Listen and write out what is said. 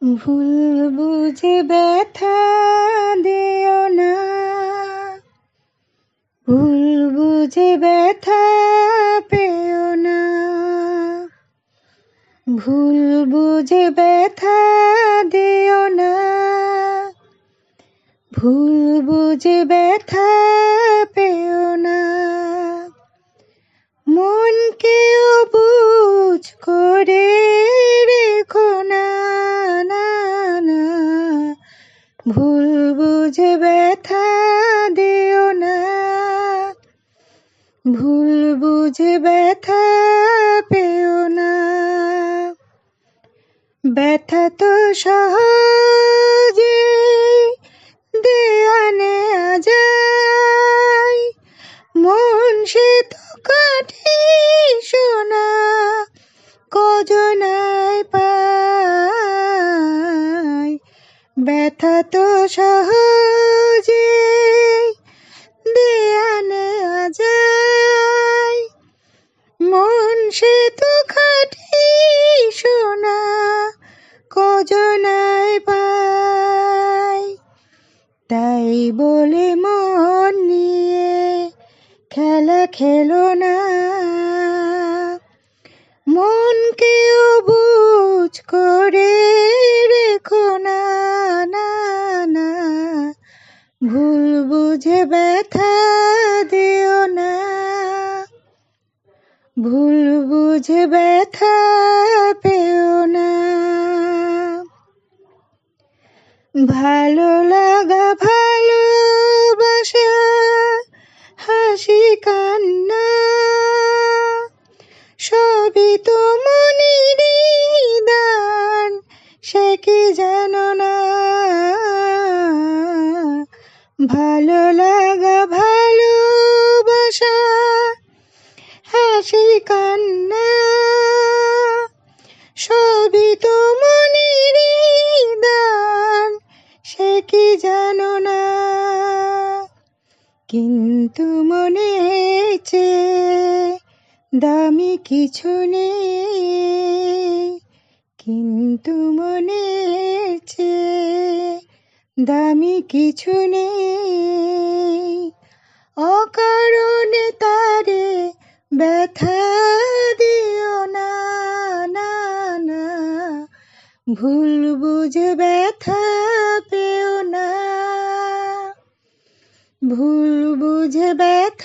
ভুল বুঝে ব্যথা দিও না, ভুল বুঝে ব্যথা পেও না, ভুল বুঝে ব্যথা দিও না, ভুল বুঝে ব্যথা পেও না। মনকেও বুঝ করে রেখো না, না না, ভুল বুঝে ব্যথা দিও না, ভুল বুঝে ব্যথা পেও না। ব্যথা তো সহজে দেয়া নেয়া যায়, মন সে তো কাঠি সোনা কজনায় পায়। ব্যথা তো সহজে দেয়া নেয়া যায়, মন সে তো কাঠি সোনা কজনায় পায়। তাই বলে মন নিয়ে খেলা খেলো না, মনকেও বুঝ করে রেখো না, না না, ভুল বুঝে ব্যথা দিও না, ভুল বুঝে ব্যথা পেও না। ভালো লাগা ভালোবাসা হাসি কান্না সবই তো মনেরই দান, সে কি জানো না। ভালো লাগা ভালোবাসা হাসি কান্না সবই তো মনেরই দান, সে কি জানো না। কিন্তু মনের চেয়ে দামি কিছু নেই, কিন্তু মনের চেয়ে দামি কিছু নেই। অকারণে তারে ব্যথা দিও না, না না, ভুল বুঝে ব্যথা পেও না, ভুল বুঝে ব্যথা